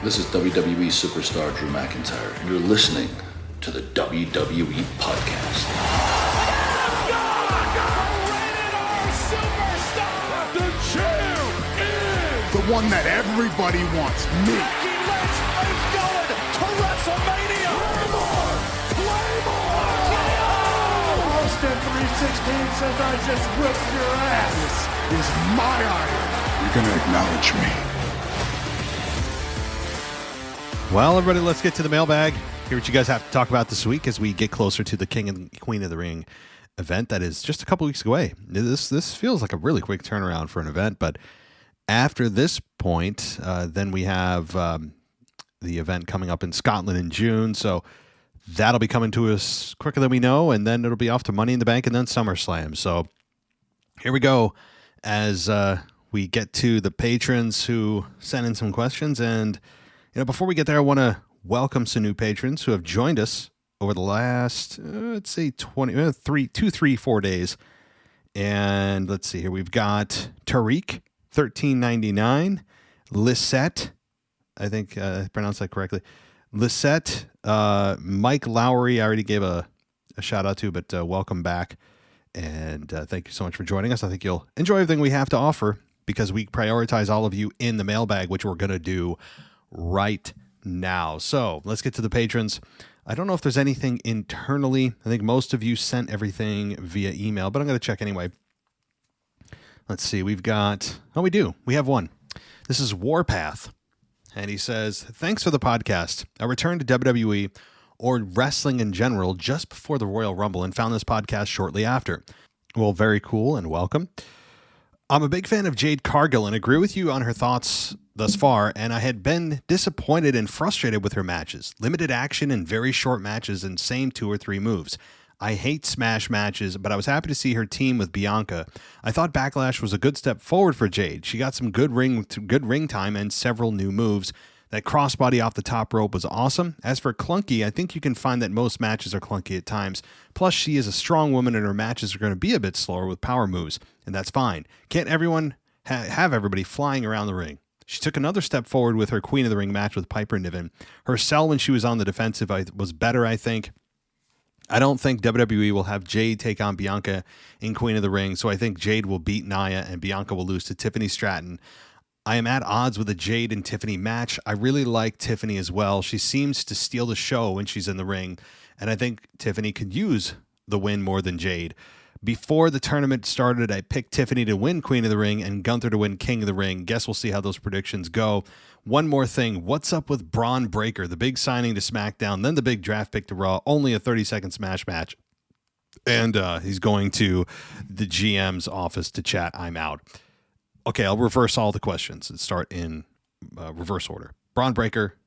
This is WWE superstar Drew McIntyre, and you're listening to the WWE Podcast. The champ is the one that everybody wants, me. Becky Lynch is going to WrestleMania. Claymore! Austin 316 says I just whipped your ass. This is my iron. You're going to acknowledge me. Well, everybody, let's get to the mailbag. Hear what you guys have to talk about this week as we get closer to the King and Queen of the Ring event that is just a couple weeks away. This feels like a really quick turnaround for an event, but after this point, then we have the event coming up in Scotland in June, so that'll be coming to us quicker than we know, and then it'll be off to Money in the Bank and then SummerSlam. So here we go as we get to the patrons who sent in some questions. And before we get there, I want to welcome some new patrons who have joined us over the last, let's say, 4 days. And let's see here. We've got Tariq, $13.99. Lisette, I think I pronounced that correctly. Lisette, Mike Lowry, I already gave a shout out to, but welcome back. And thank you so much for joining us. I think you'll enjoy everything we have to offer because we prioritize all of you in the mailbag, which we're going to do right now. So let's get to the patrons. I don't know if there's anything internally. I think most of you sent everything via email, but I'm going to check anyway. Let's see. We've got, we do. We have one. This is Warpath. And he says, thanks for the podcast. I returned to WWE or wrestling in general just before the Royal Rumble and found this podcast shortly after. Well, very cool and welcome. I'm a big fan of Jade Cargill and agree with you on her thoughts thus far, and I had been disappointed and frustrated with her matches. Limited action and very short matches and same 2 or 3 moves. I hate smash matches, but I was happy to see her team with Bianca. I thought Backlash was a good step forward for Jade. She got some good ring time and several new moves. That crossbody off the top rope was awesome. As for clunky, I think you can find that most matches are clunky at times. Plus, she is a strong woman and her matches are going to be a bit slower with power moves, and that's fine. Can't everyone have everybody flying around the ring? She took another step forward with her Queen of the Ring match with Piper Niven. Her sell when she was on the defensive was better, I think. I don't think WWE will have Jade take on Bianca in Queen of the Ring, so I think Jade will beat Nia and Bianca will lose to Tiffany Stratton. I am at odds with a Jade and Tiffany match. I really like Tiffany as well. She seems to steal the show when she's in the ring, and I think Tiffany could use the win more than Jade. Before the tournament started, I picked Tiffany to win Queen of the Ring and Gunther to win King of the Ring. Guess we'll see how those predictions go. One more thing. What's up with Braun Breaker? The big signing to SmackDown, then the big draft pick to Raw, only a 30-second smash match. And he's going to the GM's office to chat. I'm out. Okay, I'll reverse all the questions and start in reverse order. Braun Breaker,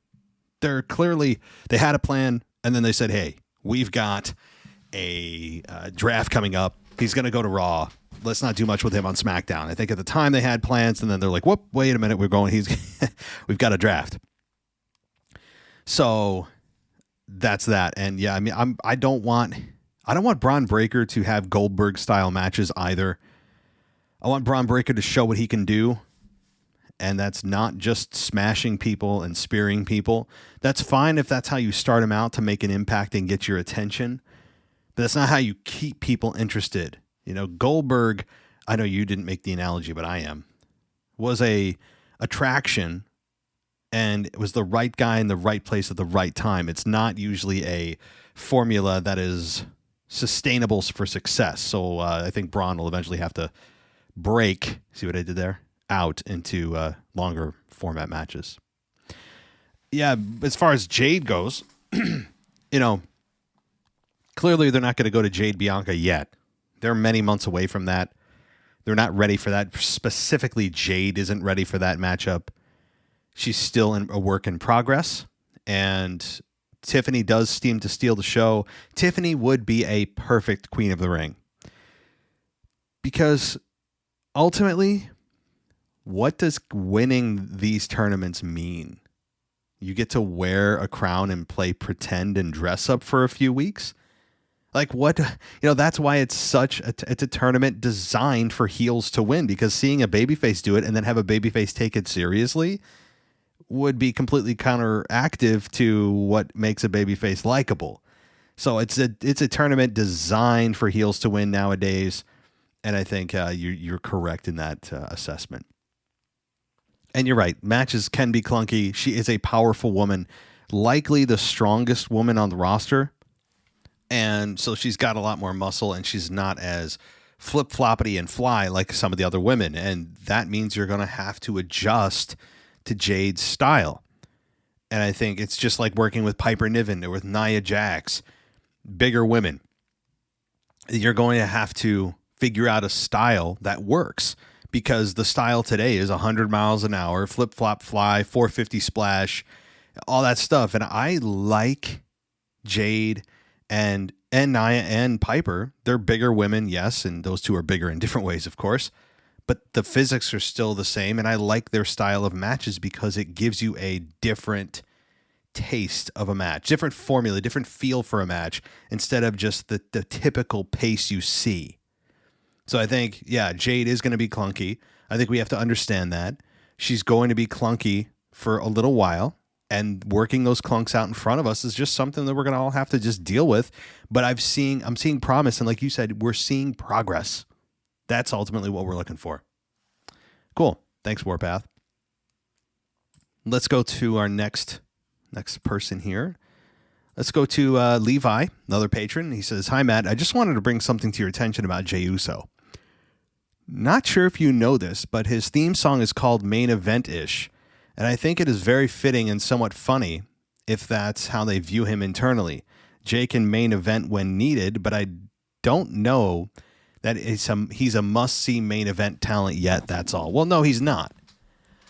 they had a plan, and then they said, hey, we've got a draft coming up. He's going to go to Raw. Let's not do much with him on SmackDown. I think at the time they had plans, and then they're like, whoop, wait a minute, we've got a draft. So that's that. And yeah, I mean, I don't want Braun Breaker to have Goldberg style matches either. I want Braun Breaker to show what he can do, and that's not just smashing people and spearing people. That's fine if that's how you start him out to make an impact and get your attention, but that's not how you keep people interested. Goldberg, I know you didn't make the analogy, but I am, was a attraction, and it was the right guy in the right place at the right time. It's not usually a formula that is sustainable for success. So I think Braun will eventually have to break, see what I did there, out into longer format matches. Yeah, as far as Jade goes, clearly they're not going to go to Jade Bianca yet. They're many months away from that. They're not ready for that. Specifically, Jade isn't ready for that matchup. She's still a work in progress, and Tiffany does seem to steal the show. Tiffany would be a perfect Queen of the Ring because ultimately, what does winning these tournaments mean? You get to wear a crown and play pretend and dress up for a few weeks? Like what, that's why it's it's a tournament designed for heels to win, because seeing a babyface do it and then have a babyface take it seriously, would be completely counteractive to what makes a babyface likable. So it's a tournament designed for heels to win nowadays, and I think you're correct in that assessment. And you're right, matches can be clunky. She is a powerful woman, likely the strongest woman on the roster, and so she's got a lot more muscle, and she's not as flip-floppity and fly like some of the other women, and that means you're going to have to adjust to Jade's style. And I think it's just like working with Piper Niven or with Nia Jax, bigger women. You're going to have to figure out a style that works, because the style today is 100 miles an hour, flip-flop fly, 450 splash, all that stuff. And I like Jade and Nia and Piper. They're bigger women, yes, and those two are bigger in different ways, of course. But the physics are still the same, and I like their style of matches because it gives you a different taste of a match, different formula, different feel for a match, instead of just the typical pace you see. So I think, yeah, Jade is going to be clunky. I think we have to understand that. She's going to be clunky for a little while, and working those clunks out in front of us is just something that we're going to all have to just deal with. But I'm seeing promise, and like you said, we're seeing progress. That's ultimately what we're looking for. Cool. Thanks, Warpath. Let's go to our next person here. Let's go to Levi, another patron. He says, "Hi, Matt. I just wanted to bring something to your attention about Jey Uso. Not sure if you know this, but his theme song is called Main Event-ish, and I think it is very fitting and somewhat funny if that's how they view him internally. Jey can main event when needed, but I don't know that he's a must-see main event talent yet, that's all." Well, no, he's not.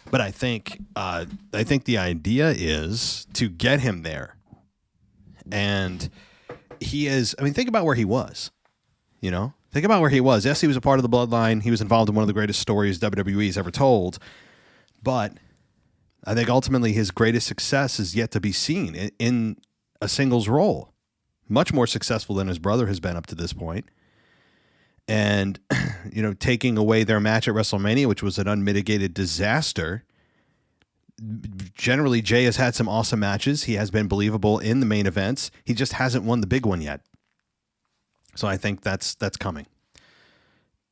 But I think the idea is to get him there. And he is, I mean, think about where he was, you know? Think about where he was. Yes, he was a part of the Bloodline. He was involved in one of the greatest stories WWE's ever told. But I think ultimately his greatest success is yet to be seen in a singles role. Much more successful than his brother has been up to this point. And, you know, taking away their match at WrestleMania, which was an unmitigated disaster. Generally, Jey has had some awesome matches. He has been believable in the main events. He just hasn't won the big one yet. So I think that's coming.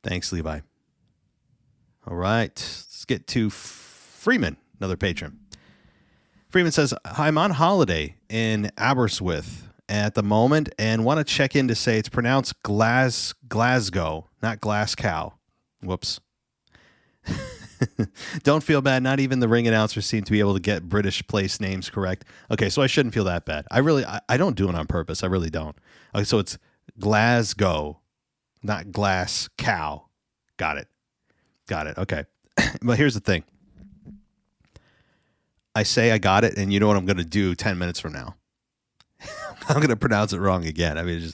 Thanks, Levi. All right. Let's get to Freeman, another patron. Freeman says, "Hi, I'm on holiday in Aberystwyth at the moment and want to check in to say it's pronounced Glasgow, not Glasgow. Whoops. Don't feel bad. Not even the ring announcers seem to be able to get British place names correct. Okay, so I shouldn't feel that bad. I don't do it on purpose. I really don't. Okay, so it's Glasgow, not glass cow. Got it. Okay. But here's the thing. I say I got it, and you know what I'm going to do 10 minutes from now? I'm going to pronounce it wrong again. I mean,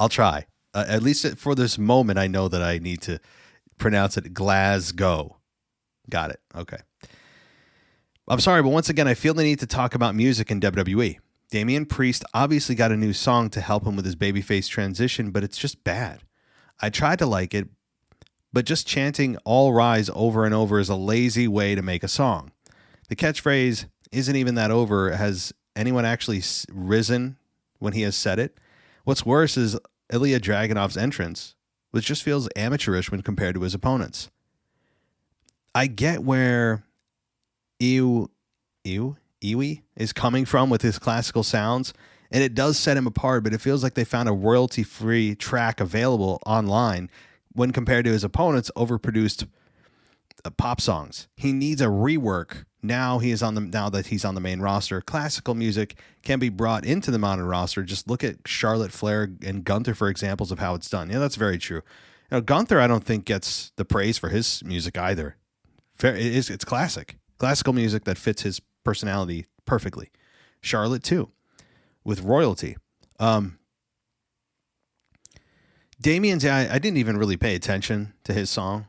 I'll try. At least for this moment, I know that I need to pronounce it Glasgow. Got it. Okay. I'm sorry, but once again, I feel the need to talk about music in WWE. Damian Priest obviously got a new song to help him with his babyface transition, but it's just bad. I tried to like it, but just chanting All Rise over and over is a lazy way to make a song. The catchphrase isn't even that over. Has anyone actually risen when he has said it? What's worse is Ilya Dragunov's entrance, which just feels amateurish when compared to his opponents. I get where Iwi is coming from with his classical sounds, and it does set him apart, but it feels like they found a royalty-free track available online when compared to his opponents' overproduced pop songs. He needs a rework. Now that he's on the main roster, classical music can be brought into the modern roster. Just look at Charlotte Flair and Gunther for examples of how it's done. Yeah, that's very true. You know, Gunther, I don't think gets the praise for his music either. It's classical music that fits his personality perfectly. Charlotte too, with royalty. Damian's, I didn't even really pay attention to his song,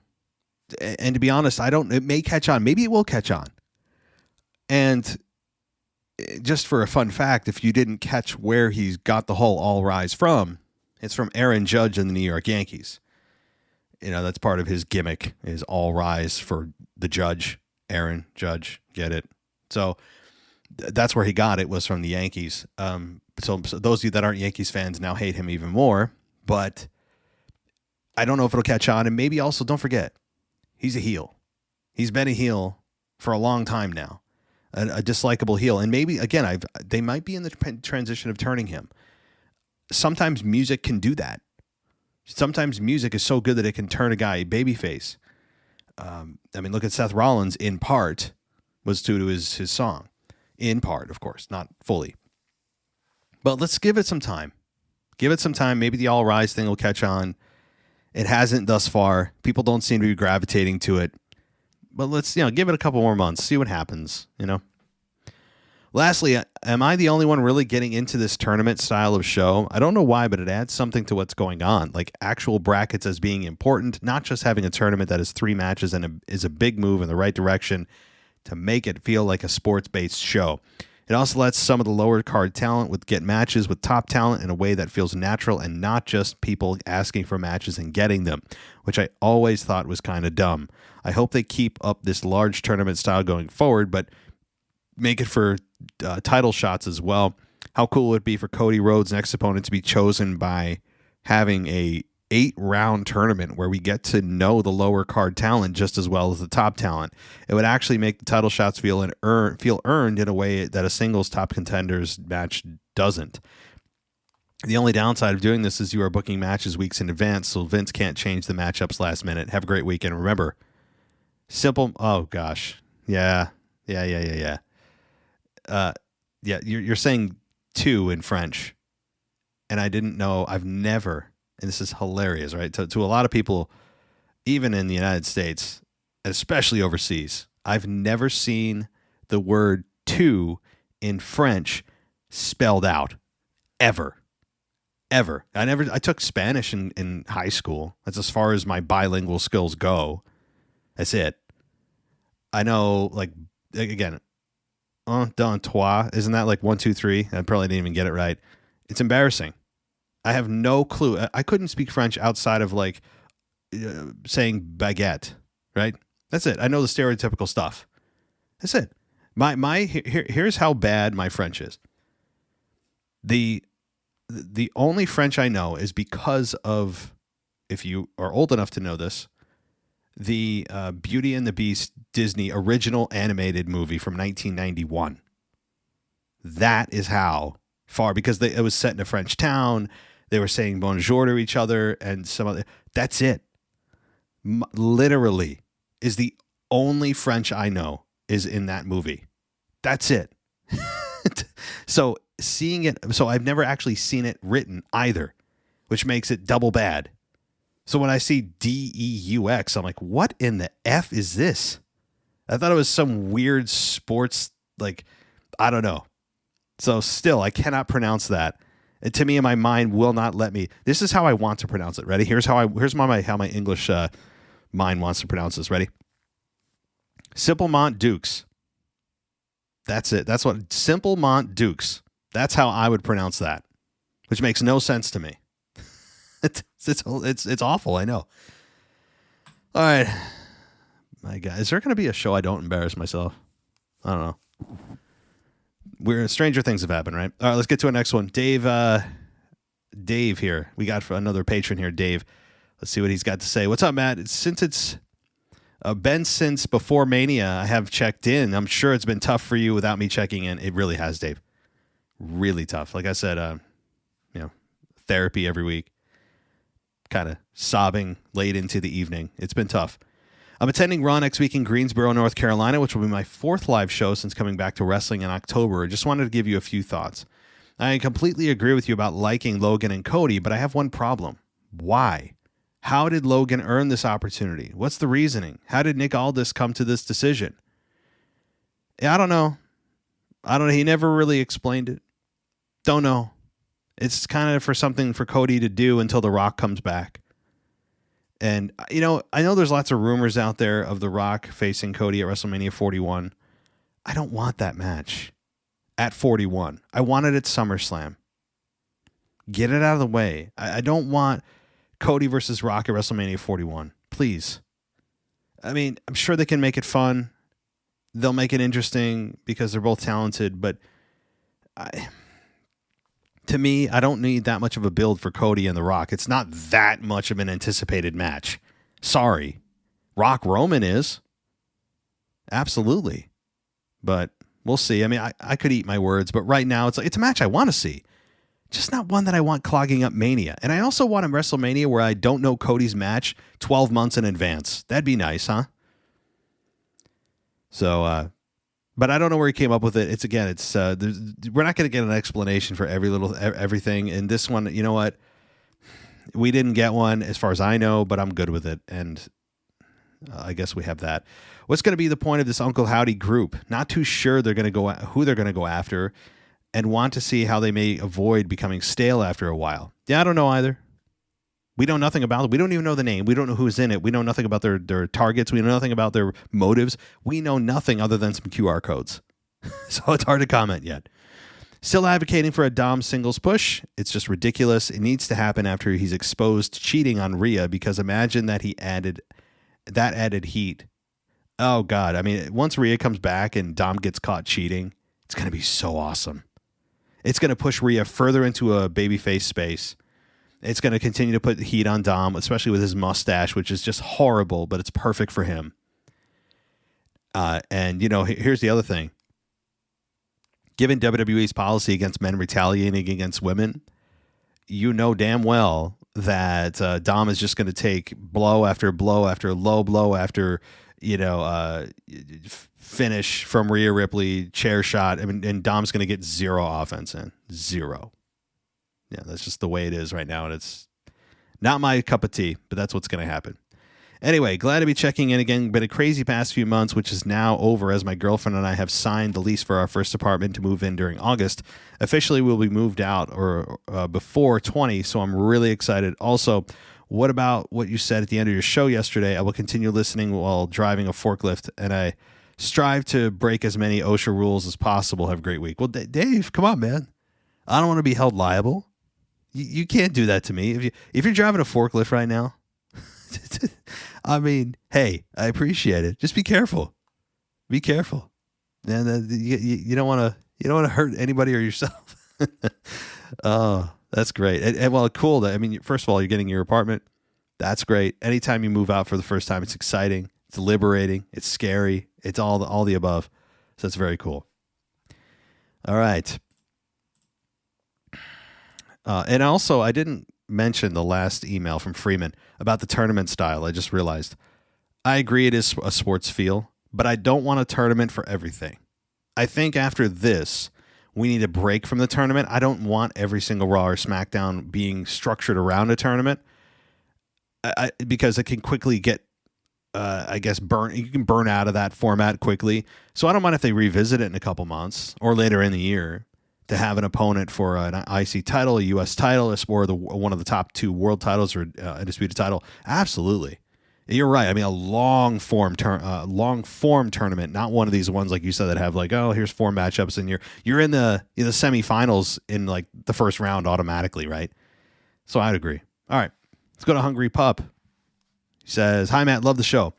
and to be honest, it may catch on. Maybe it will catch on. And just for a fun fact, if you didn't catch where he's got the whole All Rise from, it's from Aaron Judge and the New York Yankees. You know, that's part of his gimmick, is All Rise for the Judge. Aaron Judge, get it? So that's where he got it, was from the Yankees. So those of you that aren't Yankees fans now hate him even more, but I don't know if it'll catch on. And maybe also don't forget, he's a heel. He's been a heel for a long time now, a dislikable heel. And maybe, again, they might be in the transition of turning him. Sometimes music can do that. Sometimes music is so good that it can turn a guy babyface. Look at Seth Rollins, in part, was due to his song. In part, of course, not fully. But let's give it some time. Give it some time. Maybe the All Rise thing will catch on. It hasn't thus far. People don't seem to be gravitating to it. But let's, give it a couple more months, see what happens, Lastly, am I the only one really getting into this tournament style of show? I don't know why, but it adds something to what's going on, like actual brackets as being important, not just having a tournament that is 3 matches and is a big move in the right direction to make it feel like a sports-based show. It also lets some of the lower card talent get matches with top talent in a way that feels natural and not just people asking for matches and getting them, which I always thought was kind of dumb. I hope they keep up this large tournament style going forward, but make it for title shots as well. How cool would it be for Cody Rhodes' next opponent to be chosen by having a 8-round tournament where we get to know the lower card talent just as well as the top talent? It would actually make the title shots feel earned in a way that a singles top contenders match doesn't. The only downside of doing this is you are booking matches weeks in advance, so Vince can't change the matchups last minute. Have a great weekend. Remember, simple. Oh gosh, yeah. You're saying 2 in French, and I didn't know. I've never. And this is hilarious, right? To a lot of people, even in the United States, especially overseas, I've never seen the word "two" in French spelled out, ever. I took Spanish in high school. That's as far as my bilingual skills go. That's it. I know, like, again, un, deux, trois. Isn't that like 1, 2, 3? I probably didn't even get it right. It's embarrassing. I have no clue. I couldn't speak French outside of saying baguette, right? That's it. I know the stereotypical stuff. That's it. Here's how bad my French is. The only French I know is because of, if you are old enough to know this, the Beauty and the Beast Disney original animated movie from 1991. That is how far, because it was set in a French town. They were saying bonjour to each other and some other. That's it. Literally is the only French I know is in that movie. That's it. So seeing it, so I've never actually seen it written either, which makes it double bad. So when I see DEUX, I'm like, what in the F is this? I thought it was some weird sports, I don't know. So still, I cannot pronounce that. And to me, in my mind, will not let me. This is how I want to pronounce it. Ready? Here's how my English mind wants to pronounce this. Ready? Simplemont Dukes. That's it. That's what Simplemont Dukes. That's how I would pronounce that, which makes no sense to me. It's awful. I know. All right, my God, is there going to be a show I don't embarrass myself? I don't know. Stranger things have happened, right? All right, let's get to our next one. Dave here. We got another patron here, Dave. Let's see what he's got to say. What's up, Matt? Since it's been since before Mania, I have checked in. I'm sure it's been tough for you without me checking in. It really has, Dave. Really tough. Like I said, therapy every week. Kind of sobbing late into the evening. It's been tough. I'm attending Raw next week in Greensboro, North Carolina, which will be my 4th live show since coming back to wrestling in October. I just wanted to give you a few thoughts. I completely agree with you about liking Logan and Cody, but I have one problem. Why? How did Logan earn this opportunity? What's the reasoning? How did Nick Aldis come to this decision? I don't know. He never really explained it. Don't know. It's kind of for something for Cody to do until The Rock comes back. And, I know there's lots of rumors out there of The Rock facing Cody at WrestleMania 41. I don't want that match at 41. I want it at SummerSlam. Get it out of the way. I don't want Cody versus Rock at WrestleMania 41. Please. I mean, I'm sure they can make it fun. They'll make it interesting because they're both talented, but to me, I don't need that much of a build for Cody and The Rock. It's not that much of an anticipated match. Sorry. Rock Roman is. Absolutely. But we'll see. I mean, I could eat my words, but right now it's a match I want to see. Just not one that I want clogging up Mania. And I also want a WrestleMania where I don't know Cody's match 12 months in advance. That'd be nice, huh? So, but I don't know where he came up with it. We're not going to get an explanation for everything. And this one, you know what? We didn't get one as far as I know, but I'm good with it. And I guess we have that. What's going to be the point of this Uncle Howdy group? Not too sure who they're going to go after, and want to see how they may avoid becoming stale after a while. Yeah, I don't know either. We know nothing about it. We don't even know the name. We don't know who's in it. We know nothing about their targets. We know nothing about their motives. We know nothing other than some QR codes. So it's hard to comment yet. Still advocating for a Dom singles push. It's just ridiculous. It needs to happen after he's exposed to cheating on Rhea, because imagine that added heat. Oh, God. I mean, once Rhea comes back and Dom gets caught cheating, it's going to be so awesome. It's going to push Rhea further into a babyface space. It's going to continue to put heat on Dom, especially with his mustache, which is just horrible, but it's perfect for him. And, here's the other thing. Given WWE's policy against men retaliating against women, you know damn well that Dom is just going to take blow after blow after low blow after, finish from Rhea Ripley, chair shot. I mean, and Dom's going to get zero offense in. Zero. Yeah, that's just the way it is right now, and it's not my cup of tea, but that's what's going to happen. Anyway, glad to be checking in again. Been a crazy past few months, which is now over, as my girlfriend and I have signed the lease for our first apartment to move in during August. Officially, we'll be moved out before 20, so I'm really excited. Also, what about what you said at the end of your show yesterday? I will continue listening while driving a forklift, and I strive to break as many OSHA rules as possible. Have a great week. Well, Dave, come on, man. I don't want to be held liable. You can't do that to me. If you're driving a forklift right now, I mean, hey, I appreciate it. Just be careful. Be careful. And you don't want to hurt anybody or yourself. Oh, that's great. And well, cool. I mean, first of all, you're getting your apartment. That's great. Anytime you move out for the first time, it's exciting. It's liberating. It's scary. It's all the above. So that's very cool. All right. And also, I didn't mention the last email from Freeman about the tournament style. I just realized. I agree it is a sports feel, but I don't want a tournament for everything. I think after this, we need a break from the tournament. I don't want every single Raw or SmackDown being structured around a tournament, because it can quickly get, you can burn out of that format quickly. So I don't mind if they revisit it in a couple months or later in the year, to have an opponent for an IC title, a US title, or one of the top two world titles, or a disputed title. Absolutely. You're right. I mean, a long form tournament, not one of these ones like you said that have like, oh, here's 4 matchups, and you're in the semifinals in like the first round automatically, right? So I'd agree. All right, let's go to Hungry Pup. He says, "Hi Matt, love the show.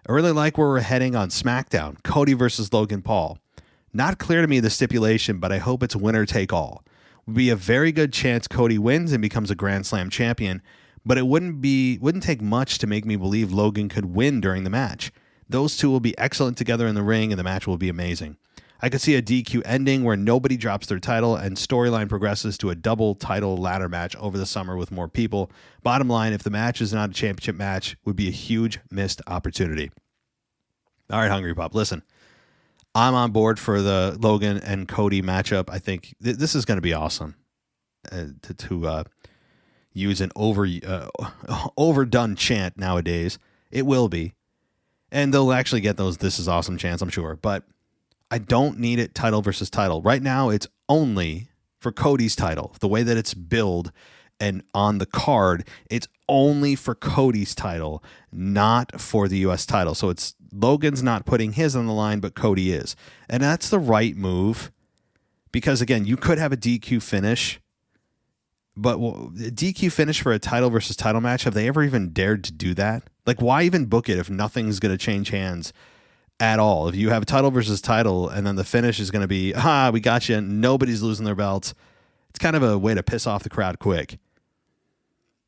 I really like where we're heading on SmackDown. Cody versus Logan Paul. Not clear to me the stipulation, but I hope it's winner take all. Would be a very good chance Cody wins and becomes a Grand Slam champion, but it wouldn't take much to make me believe Logan could win during the match. Those two will be excellent together in the ring, and the match will be amazing. I could see a DQ ending where nobody drops their title and storyline progresses to a double title ladder match over the summer with more people. Bottom line, if the match is not a championship match, would be a huge missed opportunity." All right, Hungry Pup, listen. I'm on board for the Logan and Cody matchup. I think this is going to be awesome. To use an overdone chant nowadays, it will be. And they'll actually get those "this is awesome" chants, I'm sure. But I don't need it title versus title. Right now, it's only for Cody's title. The way that it's billed and on the card, it's only for Cody's title, not for the U.S. title. So it's Logan's not putting his on the line, but Cody is. And that's the right move, because, again, you could have a DQ finish, but a DQ finish for a title versus title match, have they ever even dared to do that? Like, why even book it if nothing's going to change hands at all. If you have a title versus title and then the finish is going to be, we got you, nobody's losing their belts, it's kind of a way to piss off the crowd quick.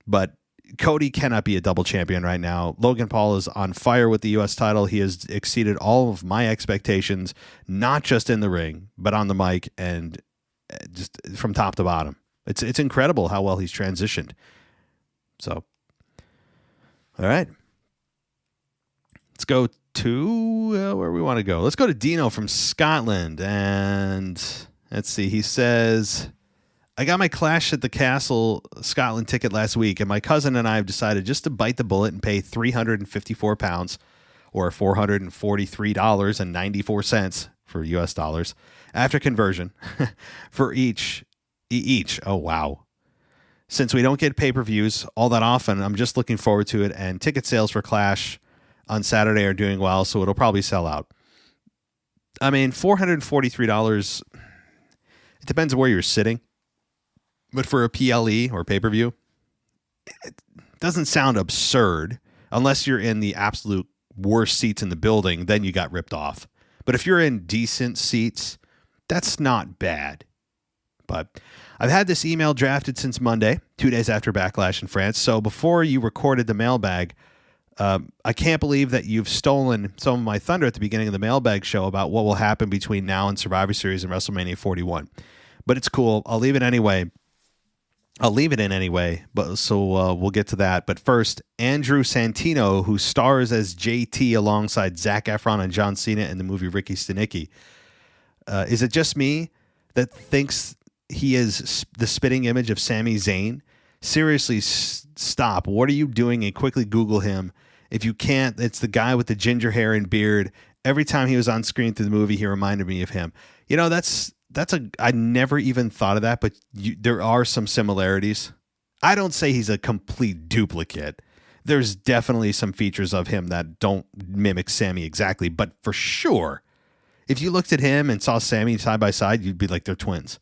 But Cody cannot be a double champion right now. Logan Paul is on fire with the U.S. title. He has exceeded all of my expectations, not just in the ring, but on the mic and just from top to bottom. It's incredible how well he's transitioned. So, all right. Let's go to where we want to go. Let's go to Dino from Scotland. And let's see. He says, I got my Clash at the Castle Scotland ticket last week, and my cousin and I have decided just to bite the bullet and pay £354 or $443.94 for US dollars after conversion for each. Oh, wow. Since we don't get pay-per-views all that often, I'm just looking forward to it, and ticket sales for Clash on Saturday are doing well, so it'll probably sell out. I mean, $443, it depends on where you're sitting. But for a PLE or pay-per-view, it doesn't sound absurd unless you're in the absolute worst seats in the building. Then you got ripped off. But if you're in decent seats, that's not bad. But I've had this email drafted since Monday, 2 days after Backlash in France. So before you recorded the mailbag, I can't believe that you've stolen some of my thunder at the beginning of the mailbag show about what will happen between now and Survivor Series and WrestleMania 41. But it's cool. I'll leave it anyway. But so we'll get to that. But first, Andrew Santino, who stars as JT alongside Zac Efron and John Cena in the movie Ricky Stenicki. Is it just me that thinks he is the spitting image of Sami Zayn? Seriously, stop. What are you doing? And quickly Google him. If you can't, it's the guy with the ginger hair and beard. Every time he was on screen through the movie, he reminded me of him. You know, I never even thought of that, but there are some similarities. I don't say he's a complete duplicate. There's definitely some features of him that don't mimic Sammy exactly, but for sure, if you looked at him and saw Sammy side by side, you'd be like, they're twins.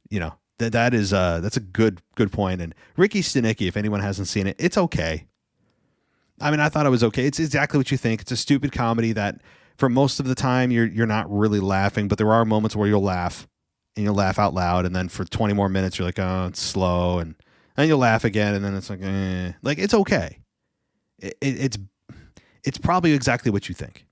You know, that's a good point. And Ricky Stenicki, if anyone hasn't seen it, it's okay. I mean, I thought it was okay. It's exactly what you think. It's a stupid comedy that for most of the time you're not really laughing, but there are moments where you'll laugh and you'll laugh out loud. And then for 20 more minutes, you're like, oh, it's slow. And then you'll laugh again. And then it's like, like, it's okay. It's probably exactly what you think.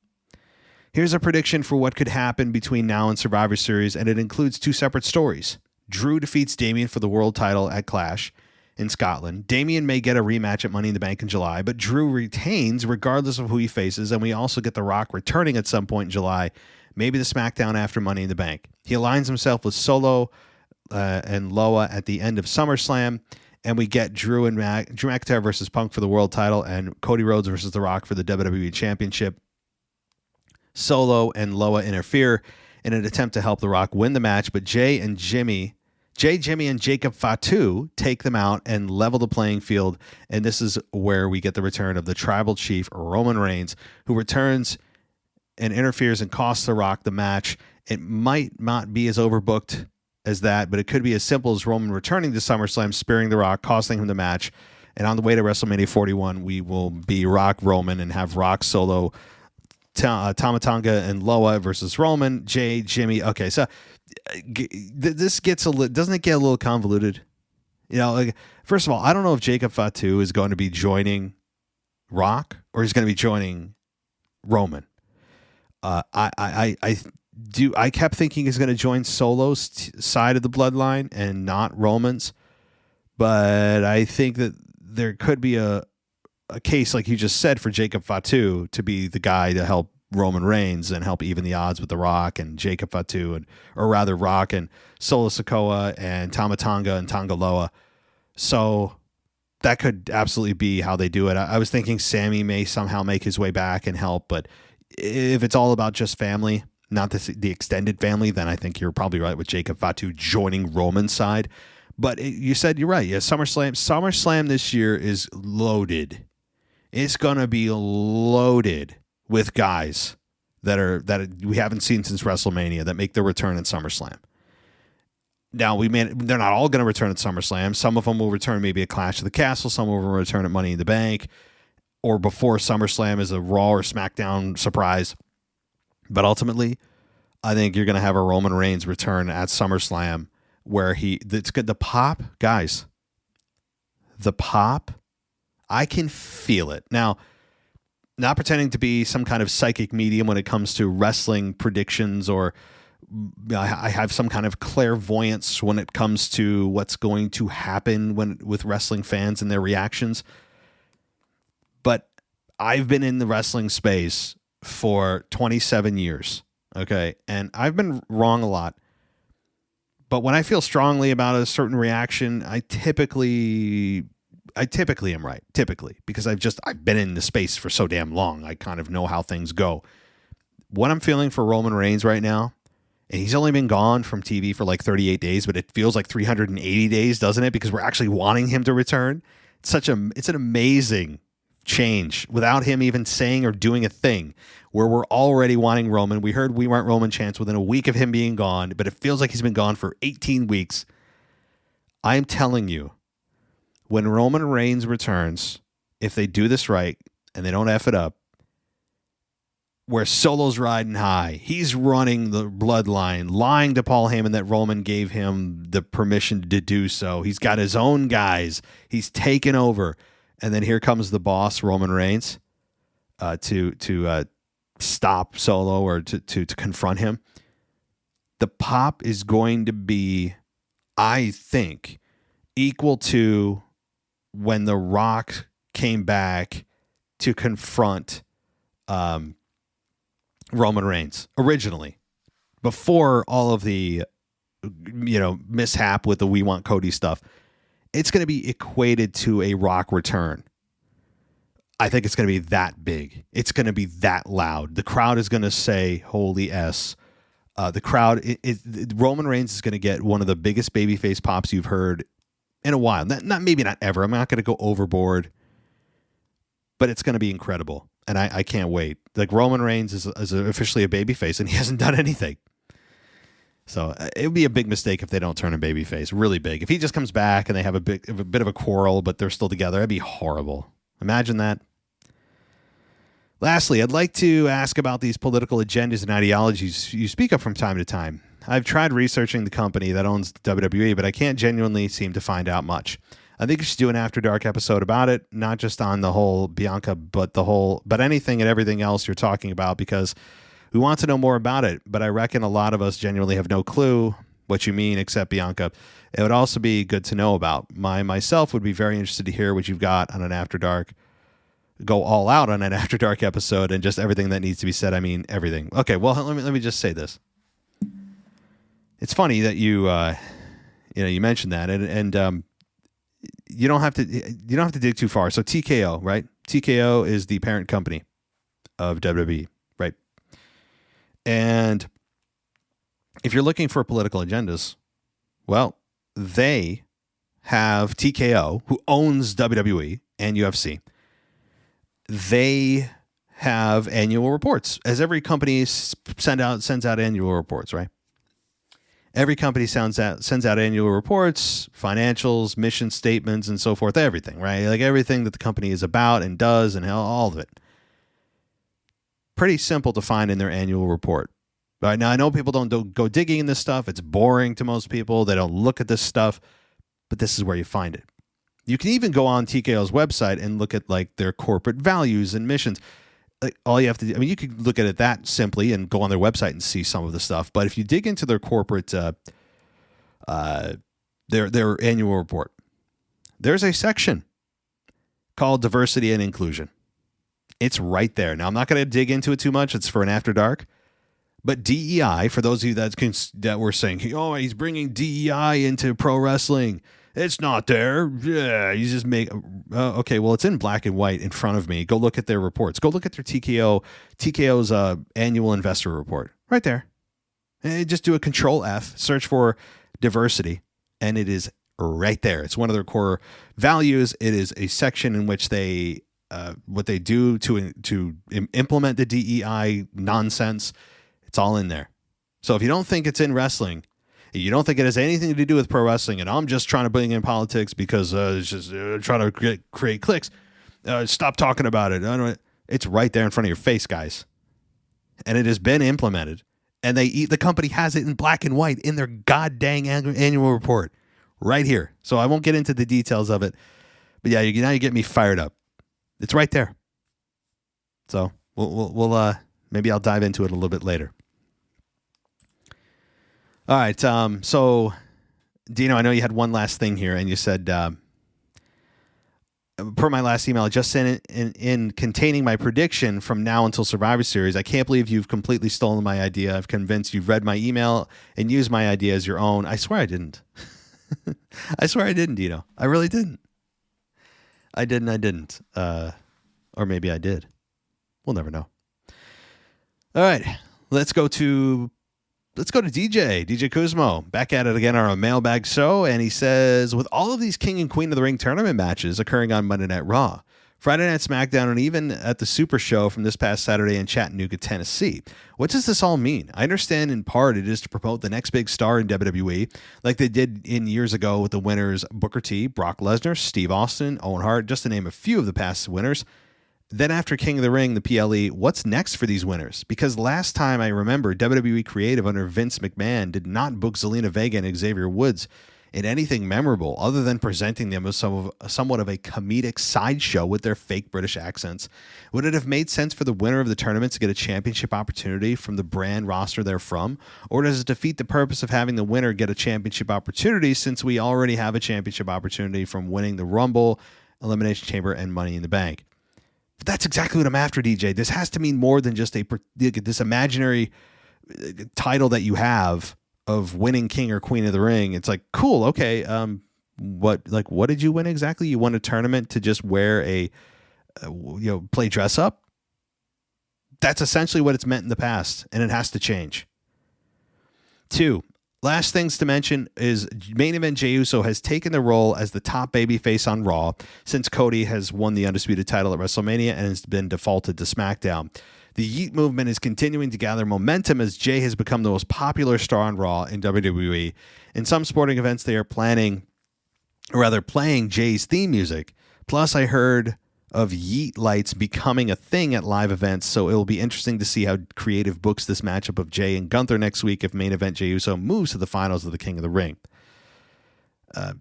Here's a prediction for what could happen between now and Survivor Series. And it includes two separate stories. Drew defeats Damian for the world title at Clash in Scotland. Damian may get a rematch at Money in the Bank in July, but Drew retains regardless of who he faces, and we also get The Rock returning at some point in July, maybe the SmackDown after Money in the Bank. He aligns himself with Solo and Loa at the end of SummerSlam, and we get Drew McIntyre versus Punk for the world title and Cody Rhodes versus The Rock for the WWE Championship. Solo and Loa interfere in an attempt to help The Rock win the match, but Jimmy, and Jacob Fatu take them out and level the playing field. And this is where we get the return of the tribal chief, Roman Reigns, who returns and interferes and costs The Rock the match. It might not be as overbooked as that, but it could be as simple as Roman returning to SummerSlam, spearing The Rock, costing him the match. And on the way to WrestleMania 41, we will be Rock Roman and have Rock Solo, Tama Tonga and Loa versus Roman, Jimmy. Okay, so this gets doesn't it get a little convoluted? You know, like, first of all, I don't know if Jacob Fatu is going to be joining Rock or he's going to be joining Roman. I kept thinking he's going to join Solo's side of the bloodline and not Roman's, but I think that there could be a case, like you just said, for Jacob Fatu to be the guy to help Roman Reigns and help even the odds with The Rock and Jacob Fatu, or rather Rock and Solo Sikoa and Tama Tonga and Tonga Loa. So that could absolutely be how they do it. I was thinking Sammy may somehow make his way back and help, but if it's all about just family, not the extended family, then I think you're probably right with Jacob Fatu joining Roman's side. But you said you're right. Yeah, SummerSlam this year is loaded. It's going to be loaded with guys that we haven't seen since WrestleMania that make their return at SummerSlam. Now, they're not all going to return at SummerSlam. Some of them will return maybe at Clash of the Castle. Some will return at Money in the Bank, or before SummerSlam as a Raw or SmackDown surprise. But ultimately, I think you're going to have a Roman Reigns return at SummerSlam where it's good. The pop, guys, the pop, I can feel it. Now, not pretending to be some kind of psychic medium when it comes to wrestling predictions, or I have some kind of clairvoyance when it comes to what's going to happen with wrestling fans and their reactions. But I've been in the wrestling space for 27 years, okay? And I've been wrong a lot. But when I feel strongly about a certain reaction, I typically am right, because I've been in the space for so damn long. I kind of know how things go. What I'm feeling for Roman Reigns right now, and he's only been gone from TV for like 38 days, but it feels like 380 days, doesn't it? Because we're actually wanting him to return. It's an amazing change without him even saying or doing a thing, where we're already wanting Roman. We heard We Want Roman chants within a week of him being gone, but it feels like he's been gone for 18 weeks. I'm telling you, when Roman Reigns returns, if they do this right and they don't F it up, where Solo's riding high, he's running the bloodline, lying to Paul Heyman that Roman gave him the permission to do so. He's got his own guys. He's taken over. And then here comes the boss, Roman Reigns, to stop Solo or to confront him. The pop is going to be, I think, equal to when The Rock came back to confront Roman Reigns originally, before all of the mishap with the We Want Cody stuff. It's going to be equated to a Rock return. I think it's going to be that big. It's going to be that loud. The crowd is going to say, holy S. The crowd, Roman Reigns is going to get one of the biggest babyface pops you've heard in a while. Maybe not ever. I'm not going to go overboard, but it's going to be incredible. And I can't wait. Like, Roman Reigns is officially a babyface, and he hasn't done anything. So it would be a big mistake if they don't turn him babyface. Really big. If he just comes back and they have a bit of a quarrel, but they're still together, that'd be horrible. Imagine that. Lastly, I'd like to ask about these political agendas and ideologies you speak of from time to time. I've tried researching the company that owns WWE, but I can't genuinely seem to find out much. I think you should do an After Dark episode about it, not just on the whole Bianca, but anything and everything else you're talking about, because we want to know more about it, but I reckon a lot of us genuinely have no clue what you mean except Bianca. It would also be good to know about. Myself would be very interested to hear what you've got on an After Dark. Go all out on an After Dark episode and just everything that needs to be said. I mean, everything. Okay, well, let me just say this. It's funny that you mentioned that, and you don't have to dig too far. So TKO, right? TKO is the parent company of WWE, right? And if you're looking for political agendas, well, they have TKO, who owns WWE and UFC. They have annual reports, as every company sends out annual reports, right? Every company sends out annual reports, financials, mission statements, and so forth, everything, right? Like everything that the company is about and does and all of it. Pretty simple to find in their annual report. Right now, I know people don't go digging in this stuff. It's boring to most people. They don't look at this stuff, but this is where you find it. You can even go on TKO's website and look at like their corporate values and missions. Like, all you have to do, I mean, you could look at it that simply and go on their website and see some of the stuff. But if you dig into their corporate, their annual report, there's a section called Diversity and Inclusion. It's right there. Now, I'm not going to dig into it too much. It's for an After Dark. But DEI, for those of you that were saying, oh, he's bringing DEI into pro wrestling. It's not there. Yeah, you just make... okay, well, it's in black and white in front of me. Go look at their reports. Go look at their TKO's annual investor report. Right there. And just do a Control F, search for diversity, and it is right there. It's one of their core values. It is a section in which they... what they do to implement the DEI nonsense. It's all in there. So if you don't think it's in wrestling, you don't think it has anything to do with pro wrestling, and I'm just trying to bring in politics because it's just trying to create clicks, stop talking about it. It's right there in front of your face, guys. and it has been implemented, and the company has it in black and white in their goddamn annual report right here. So I won't get into the details of it, but yeah, now you get me fired up. It's right there. So we'll maybe I'll dive into it a little bit later. All right. So Dino, I know you had one last thing here, and you said, per my last email, I just sent it in containing my prediction from now until Survivor Series. I can't believe you've completely stolen my idea. I've convinced you've read my email and used my idea as your own. I swear I didn't. I swear I didn't, Dino. I really didn't. I didn't. Or maybe I did. We'll never know. All right. Let's go to DJ Kuzmo, back at it again on our Mailbag show, and he says, with all of these King and Queen of the Ring tournament matches occurring on Monday Night Raw, Friday Night SmackDown, and even at the Super Show from this past Saturday in Chattanooga, Tennessee, what does this all mean? I understand in part it is to promote the next big star in WWE, like they did in years ago with the winners Booker T, Brock Lesnar, Steve Austin, Owen Hart, just to name a few of the past winners. Then after King of the Ring, the PLE, what's next for these winners? Because last time I remember, WWE Creative under Vince McMahon did not book Zelina Vega and Xavier Woods in anything memorable other than presenting them as somewhat of a comedic sideshow with their fake British accents. Would it have made sense for the winner of the tournament to get a championship opportunity from the brand roster they're from? Or does it defeat the purpose of having the winner get a championship opportunity since we already have a championship opportunity from winning the Rumble, Elimination Chamber, and Money in the Bank? But that's exactly what I'm after, DJ. This has to mean more than just this imaginary title that you have of winning King or Queen of the Ring. It's like, cool, okay. What did you win exactly? You won a tournament to just wear play dress up. That's essentially what it's meant in the past, and it has to change. 2. Last things to mention is main event Jey Uso has taken the role as the top babyface on Raw since Cody has won the Undisputed title at WrestleMania and has been defaulted to SmackDown. The Yeet movement is continuing to gather momentum as Jey has become the most popular star on Raw in WWE. In some sporting events, they are playing Jey's theme music. Plus, I heard of Yeet lights becoming a thing at live events, so it will be interesting to see how creative books this matchup of Jey and Gunther next week if main event Jey Uso moves to the finals of the King of the Ring.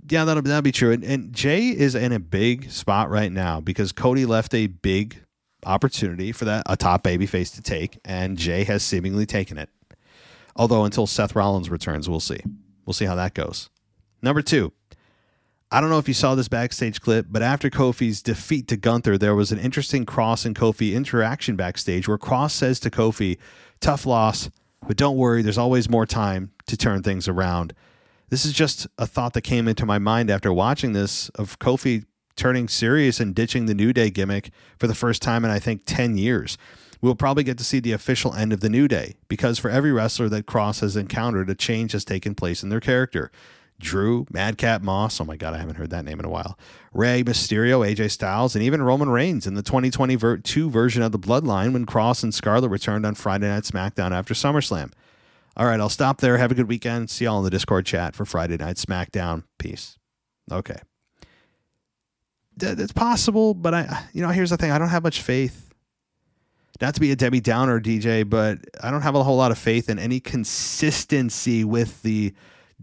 Yeah, that'll be true. And Jey is in a big spot right now because Cody left a big opportunity for a top babyface to take, and Jey has seemingly taken it. Although until Seth Rollins returns, we'll see. We'll see how that goes. Number 2. I don't know if you saw this backstage clip, but after Kofi's defeat to Gunther, there was an interesting Cross and Kofi interaction backstage where Cross says to Kofi, tough loss, but don't worry, there's always more time to turn things around. This is just a thought that came into my mind after watching this of Kofi turning serious and ditching the New Day gimmick for the first time in, I think, 10 years. We'll probably get to see the official end of the New Day because for every wrestler that Cross has encountered, a change has taken place in their character. Drew, Madcap Moss, oh my God, I haven't heard that name in a while, Rey Mysterio, AJ Styles, and even Roman Reigns in the 2022 version of the Bloodline when Cross and Scarlett returned on Friday Night SmackDown after SummerSlam. All right, I'll stop there. Have a good weekend. See y'all in the Discord chat for Friday Night SmackDown. Peace. Okay. It's possible, but here's the thing. I don't have much faith. Not to be a Debbie Downer, DJ, but I don't have a whole lot of faith in any consistency with the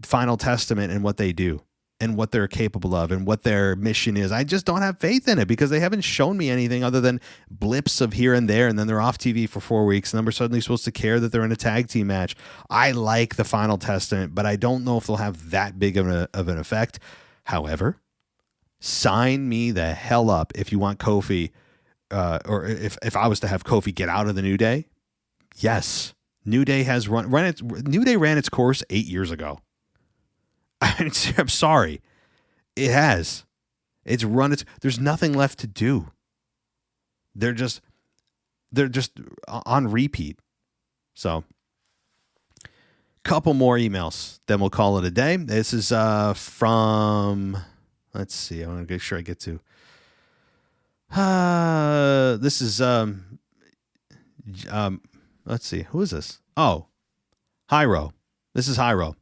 Final Testament and what they do and what they're capable of and what their mission is. I just don't have faith in it because they haven't shown me anything other than blips of here and there, and then they're off TV for 4 weeks, and then we're suddenly supposed to care that they're in a tag team match. I like the Final Testament, but I don't know if they'll have that big of an effect. However, sign me the hell up if you want Kofi, or if I was to have Kofi get out of the New Day. Yes, New Day ran its course 8 years ago. I'm sorry. It has. It's run its. There's nothing left to do. They're just on repeat. So, couple more emails, then we'll call it a day. This is from. Let's see. I want to make sure I get to. This is let's see. Who is this? Oh, Hyro. This is Hyro.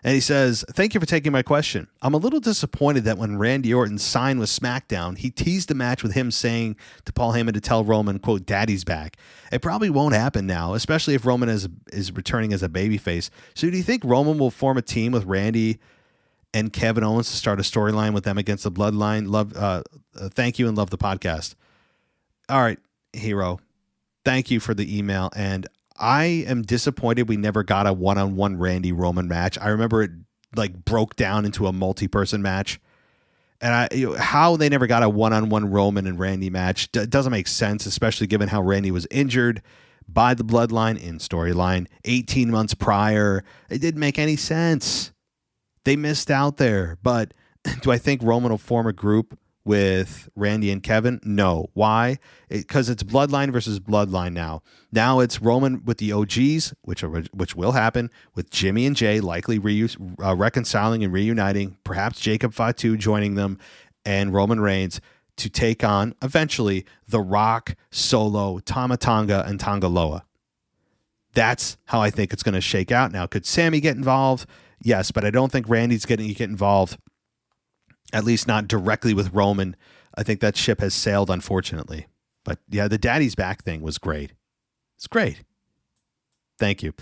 And he says, thank you for taking my question. I'm a little disappointed that when Randy Orton signed with SmackDown, he teased a match with him saying to Paul Heyman to tell Roman, quote, daddy's back. It probably won't happen now, especially if Roman is returning as a babyface. So do you think Roman will form a team with Randy and Kevin Owens to start a storyline with them against the Bloodline? Thank you and love the podcast. All right, Hero. Thank you for the email. And I am disappointed we never got a one-on-one Randy Roman match. I remember it like broke down into a multi-person match. And how they never got a one-on-one Roman and Randy match doesn't make sense, especially given how Randy was injured by the Bloodline in storyline 18 months prior. It didn't make any sense. They missed out there. But do I think Roman will form a group with Randy and Kevin? No. Why? Because it's Bloodline versus Bloodline now. Now it's Roman with the OGs, which will happen, with Jimmy and Jay likely reconciling and reuniting, perhaps Jacob Fatu joining them, and Roman Reigns to take on, eventually, The Rock, Solo, Tama Tonga, and Tonga Loa. That's how I think it's going to shake out. Now, could Sammy get involved? Yes, but I don't think Randy's going to get involved. At least not directly with Roman. I think that ship has sailed, unfortunately. But yeah, the daddy's back thing was great. It's great. Thank you.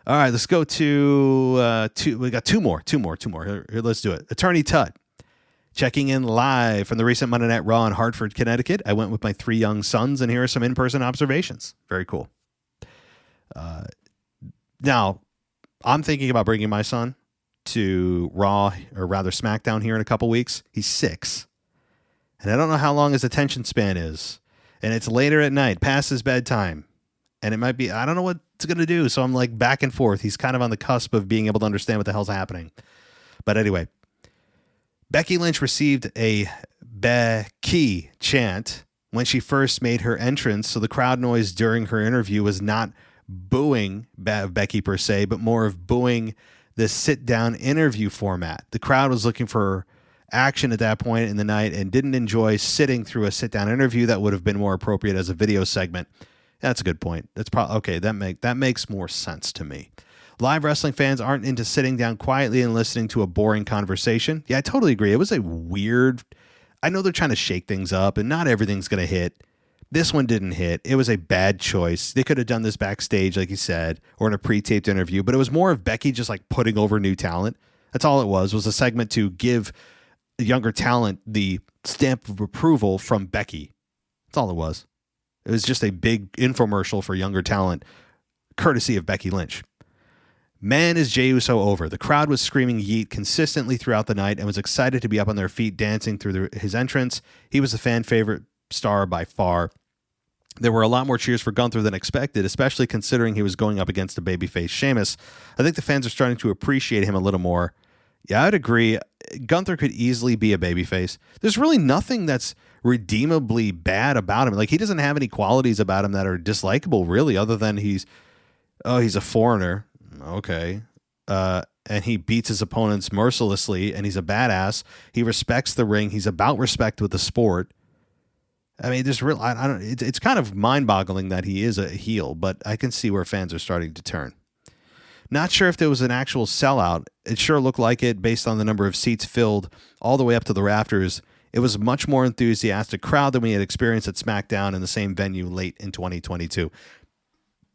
All right, let's go to we got two more. Here, let's do it. Attorney Tut, checking in live from the recent Monday Night Raw in Hartford, Connecticut. I went with my 3 young sons, and here are some in-person observations. Very cool. Now, I'm thinking about bringing my son to Raw, or rather SmackDown, here in a couple weeks. He's 6. And I don't know how long his attention span is. And it's later at night, past his bedtime. And it might be, I don't know what it's going to do. So I'm like back and forth. He's kind of on the cusp of being able to understand what the hell's happening. But anyway, Becky Lynch received a Becky chant when she first made her entrance. So the crowd noise during her interview was not booing Becky per se, but more of booing the sit-down interview format. The crowd was looking for action at that point in the night and didn't enjoy sitting through a sit-down interview that would have been more appropriate as a video segment. That's a good point. That's probably okay. That makes more sense to me. Live wrestling fans aren't into sitting down quietly and listening to a boring conversation. Yeah, I totally agree. It was a weird. I know they're trying to shake things up, and not everything's going to hit. This one didn't hit. It was a bad choice. They could have done this backstage, like you said, or in a pre-taped interview, but it was more of Becky just like putting over new talent. That's all it was a segment to give younger talent the stamp of approval from Becky. That's all it was. It was just a big infomercial for younger talent, courtesy of Becky Lynch. Man, is Jey Uso over. The crowd was screaming yeet consistently throughout the night and was excited to be up on their feet dancing through his entrance. He was the fan favorite star by far. There were a lot more cheers for Gunther than expected, especially considering he was going up against a babyface Sheamus. I think the fans are starting to appreciate him a little more. Yeah, I'd agree. Gunther could easily be a babyface. There's really nothing that's redeemably bad about him. Like, he doesn't have any qualities about him that are dislikable, really, other than he's a foreigner. Okay. And he beats his opponents mercilessly, and he's a badass. He respects the ring. He's about respect with the sport. I mean, there's real. I don't. It's kind of mind-boggling that he is a heel, but I can see where fans are starting to turn. Not sure if there was an actual sellout. It sure looked like it based on the number of seats filled all the way up to the rafters. It was a much more enthusiastic crowd than we had experienced at SmackDown in the same venue late in 2022.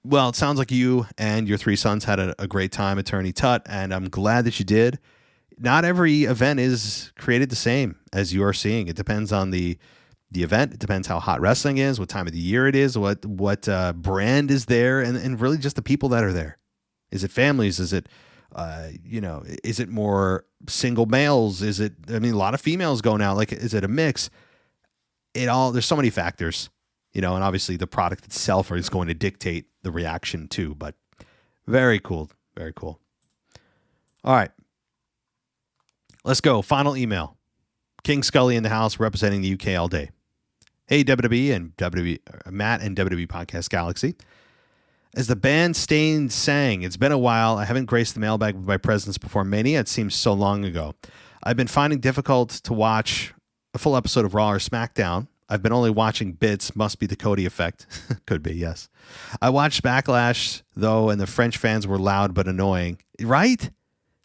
Well, it sounds like you and your 3 sons had a great time, Attorney Tut, and I'm glad that you did. Not every event is created the same as you are seeing. It depends on the event. It depends how hot wrestling is, what time of the year it is, what brand is there, and really just the people that are there. Is it families? Is it, is it more single males? Is it, a lot of females going out. Like, is it a mix? There's so many factors, and obviously the product itself is going to dictate the reaction too, but very cool. Very cool. All right, let's go. Final email. King Scully in the house representing the UK all day. Hey, WWE and Matt and WWE Podcast Galaxy. As the band Stained sang, it's been a while. I haven't graced the mailbag with my presence before Mania. It seems so long ago. I've been finding it difficult to watch a full episode of Raw or SmackDown. I've been only watching bits. Must be the Cody effect. Could be, yes. I watched Backlash, though, and the French fans were loud but annoying. Right?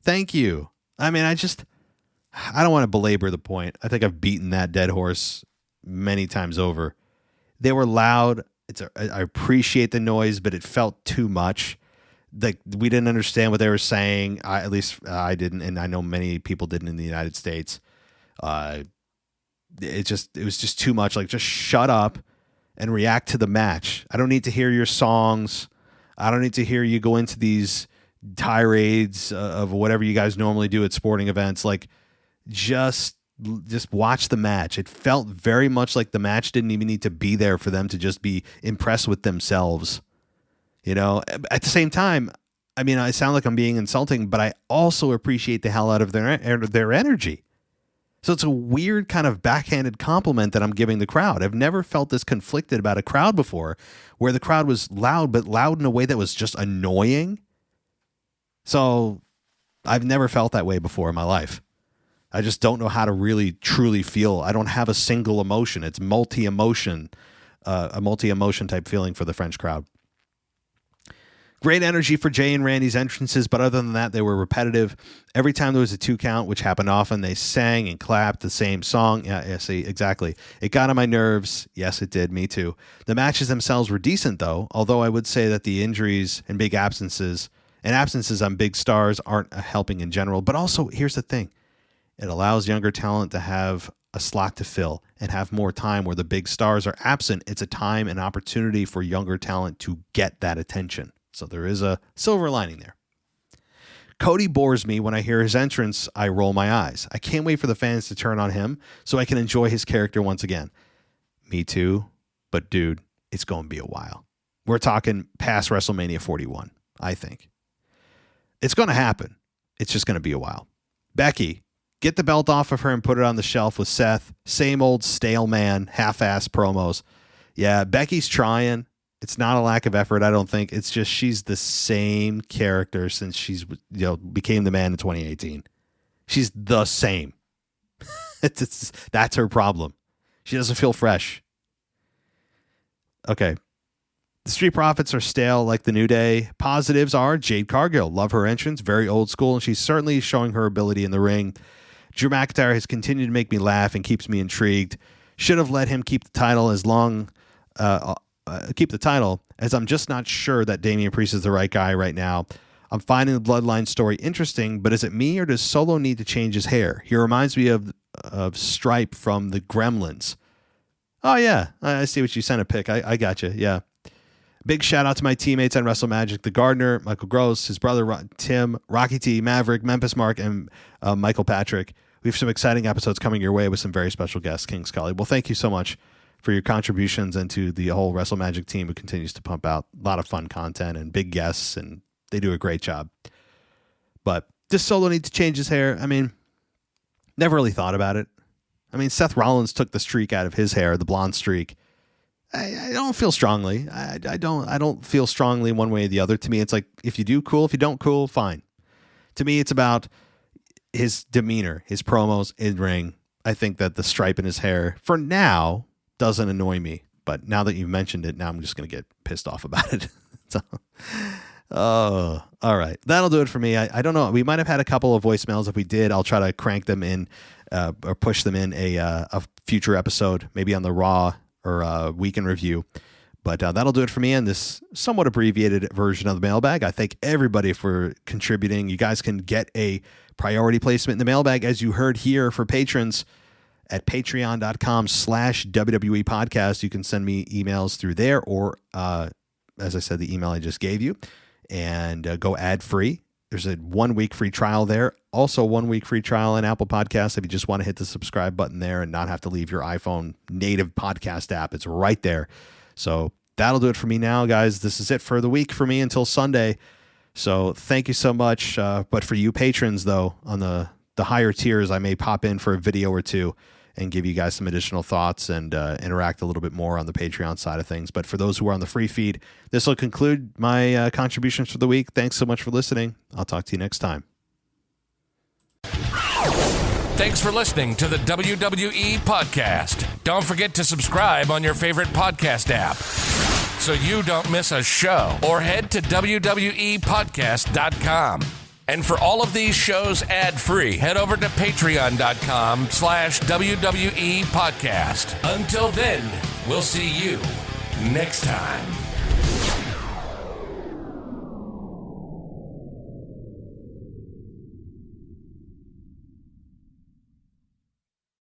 Thank you. I mean, I don't want to belabor the point. I think I've beaten that dead horse many times over. They were loud. I appreciate the noise, but it felt too much. Like we didn't understand what they were saying. At least I didn't, and I know many people didn't in the United States. It was just too much. Like, just shut up and react to the match. I don't need to hear your songs. I don't need to hear you go into these tirades of whatever you guys normally do at sporting events. Like, just watch the match. It felt very much like the match didn't even need to be there for them to just be impressed with themselves. You know, at the same time, I mean, I sound like I'm being insulting, but I also appreciate the hell out of their energy. So it's a weird kind of backhanded compliment that I'm giving the crowd. I've never felt this conflicted about a crowd before, where the crowd was loud, but loud in a way that was just annoying. So I've never felt that way before in my life. I just don't know how to really truly feel. I don't have a single emotion. It's multi-emotion, a multi-emotion type feeling for the French crowd. Great energy for Jay and Randy's entrances, but other than that, they were repetitive. Every time there was a 2 count, which happened often, they sang and clapped the same song. Yeah, see, exactly. It got on my nerves. Yes, it did. Me too. The matches themselves were decent, though, although I would say that the injuries and big absences on big stars aren't helping in general. But also, here's the thing. It allows younger talent to have a slot to fill and have more time where the big stars are absent. It's a time and opportunity for younger talent to get that attention. So there is a silver lining there. Cody bores me when I hear his entrance. I roll my eyes. I can't wait for the fans to turn on him so I can enjoy his character once again. Me too. But dude, it's going to be a while. We're talking past WrestleMania 41, I think. It's going to happen. It's just going to be a while. Becky, get the belt off of her and put it on the shelf with Seth. Same old stale man, half-ass promos. Yeah, Becky's trying. It's not a lack of effort, I don't think. It's just she's the same character since she's became the man in 2018. She's the same. That's her problem. She doesn't feel fresh. Okay. The Street Profits are stale like the New Day. Positives are Jade Cargill. Love her entrance. Very old school, and she's certainly showing her ability in the ring. Drew McIntyre has continued to make me laugh and keeps me intrigued. Should have let him keep the title as I'm just not sure that Damian Priest is the right guy right now. I'm finding the Bloodline story interesting, but is it me or does Solo need to change his hair? He reminds me of Stripe from the Gremlins. Oh, yeah. I see what you sent a pic. I got you. Yeah. Big shout out to my teammates on Wrestle Magic, The Gardener, Michael Gross, his brother Tim, Rocky T, Maverick, Memphis Mark, and Michael Patrick. We have some exciting episodes coming your way with some very special guests, King Scully. Well, thank you so much for your contributions and to the whole Wrestle Magic team who continues to pump out a lot of fun content and big guests, and they do a great job. But does Solo need to change his hair? I mean, never really thought about it. I mean, Seth Rollins took the streak out of his hair, the blonde streak. I don't feel strongly. I don't feel strongly one way or the other. To me, it's like, if you do, cool. If you don't, cool, fine. To me, it's about his demeanor, his promos in ring. I think that the stripe in his hair, for now, doesn't annoy me. But now that you've mentioned it, now I'm just going to get pissed off about it. So, all right. That'll do it for me. I don't know. We might have had a couple of voicemails. If we did, I'll try to crank them in or push them in a future episode, maybe on the Raw or Week in Review. But that'll do it for me in this somewhat abbreviated version of the mailbag. I thank everybody for contributing. You guys can get a priority placement in the mailbag, as you heard here, for patrons at patreon.com/WWE podcast. You can send me emails through there, or as I said, the email I just gave you, and go ad free. There's a 1 week free trial there. Also 1 week free trial in Apple Podcasts. If you just want to hit the subscribe button there and not have to leave your iPhone native podcast app, it's right there. So that'll do it for me now, guys. This is it for the week for me until Sunday. So thank you so much. But for you patrons, though, on the higher tiers, I may pop in for a video or two and give you guys some additional thoughts and interact a little bit more on the Patreon side of things. But for those who are on the free feed, this will conclude my contributions for the week. Thanks so much for listening. I'll talk to you next time. Thanks for listening to the WWE Podcast. Don't forget to subscribe on your favorite podcast app so you don't miss a show, or head to WWEpodcast.com. And for all of these shows ad-free, head over to patreon.com/WWE podcast. Until then, we'll see you next time.